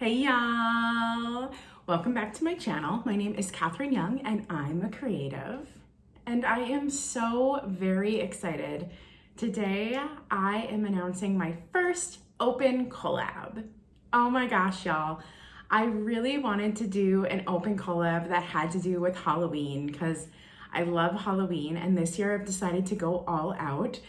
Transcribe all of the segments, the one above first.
Hey y'all! Welcome back to my channel. My name is Catherine Young and I'm a creative. And I am so very excited. Today I am announcing my first open collab. Oh my gosh, y'all. I really wanted to do an open collab that had to do with Halloween because I love Halloween, and this year I've decided to go all out.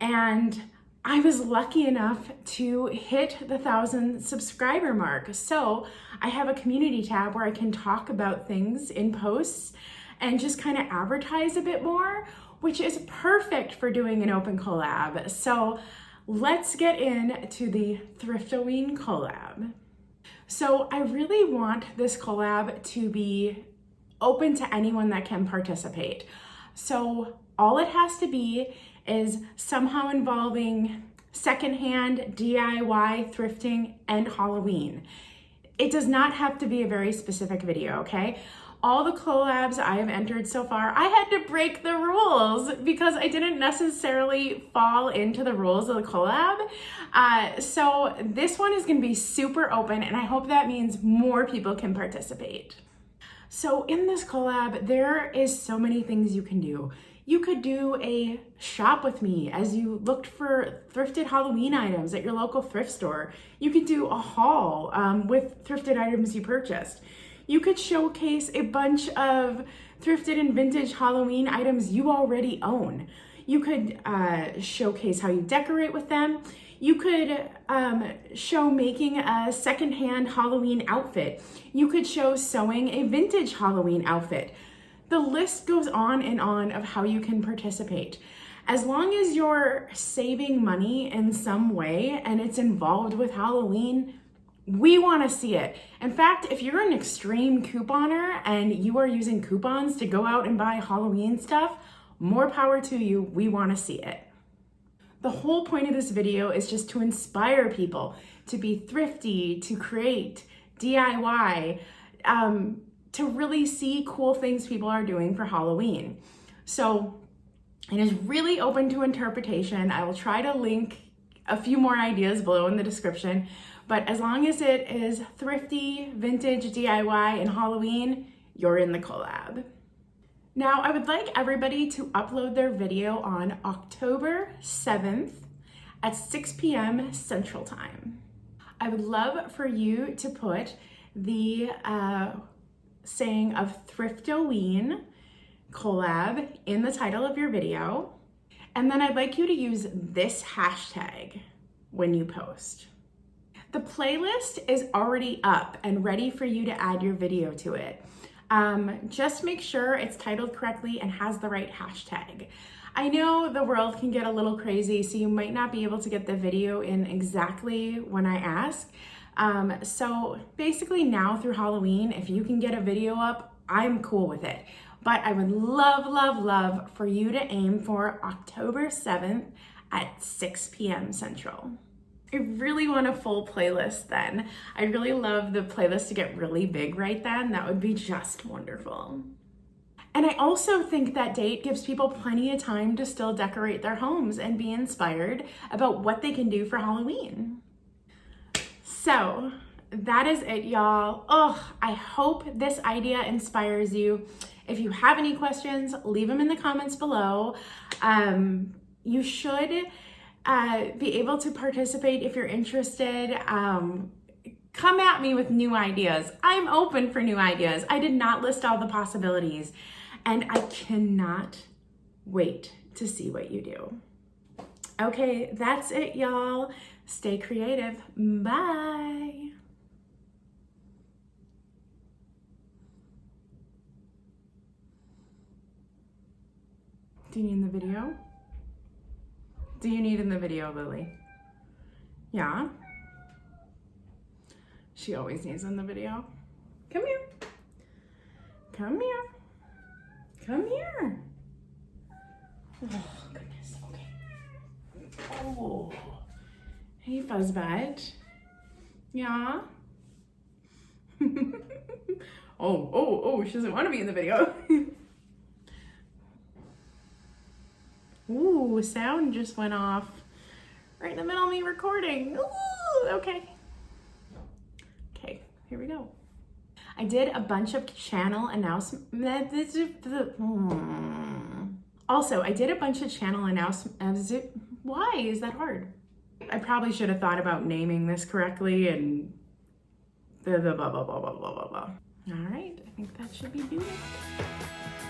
And I was lucky enough to hit the 1,000 subscriber mark. So I have a community tab where I can talk about things in posts and just kind of advertise a bit more, which is perfect for doing an open collab. So let's get into the Thrift-o-ween Collab. So I really want this collab to be open to anyone that can participate. So all it has to be is somehow involving secondhand, DIY, thrifting, and Halloween. It does not have to be a very specific video, okay? All the collabs I have entered so far, I had to break the rules because I didn't necessarily fall into the rules of the collab. So this one is gonna be super open, and I hope that means more people can participate. So in this collab, there is so many things you can do. You could do a shop with me as you looked for thrifted Halloween items at your local thrift store. You could do a haul with thrifted items you purchased. You could showcase a bunch of thrifted and vintage Halloween items you already own. You could showcase how you decorate with them. You could show making a secondhand Halloween outfit. You could show sewing a vintage Halloween outfit. The list goes on and on of how you can participate. As long as you're saving money in some way and it's involved with Halloween, we want to see it. In fact, if you're an extreme couponer and you are using coupons to go out and buy Halloween stuff, more power to you. We want to see it. The whole point of this video is just to inspire people to be thrifty, to create, DIY, to really see cool things people are doing for Halloween. So it is really open to interpretation. I will try to link a few more ideas below in the description, but as long as it is thrifty, vintage, DIY, and Halloween, you're in the collab. Now, I would like everybody to upload their video on October 7th at 6 p.m. Central Time. I would love for you to put the saying of Thrift-o-ween Collab in the title of your video. And then I'd like you to use this hashtag when you post. The playlist is already up and ready for you to add your video to it. Just make sure it's titled correctly and has the right hashtag. I know the world can get a little crazy, so you might not be able to get the video in exactly when I ask. So basically now through Halloween, if you can get a video up, I'm cool with it. But I would love, love, love for you to aim for October 7th at 6 p.m. Central. I really want a full playlist then. I'd really love the playlist to get really big right then. That would be just wonderful. And I also think that date gives people plenty of time to still decorate their homes and be inspired about what they can do for Halloween. So that is it, y'all. Oh, I hope this idea inspires you. If you have any questions, leave them in the comments below. You should be able to participate if you're interested. Come at me with new ideas. I'm open for new ideas. I did not list all the possibilities, and I cannot wait to see what you do. Okay, that's it, y'all. Stay creative. Bye. Do you need in the video? Do you need in the video, Lily? Yeah? She always needs in the video. Come here. Come here. Come here. Oh, goodness. Okay. Oh. Hey, Fuzzbutt. Yeah? Oh, she doesn't want to be in the video. Ooh, sound just went off right in the middle of me recording. Ooh, okay. Okay, here we go. I did a bunch of channel announcements. Also, I did a bunch of channel announcements. Why is that hard? I probably should have thought about naming this correctly and blah, blah, blah, blah, blah, blah, blah, blah. All right, I think that should be doing it.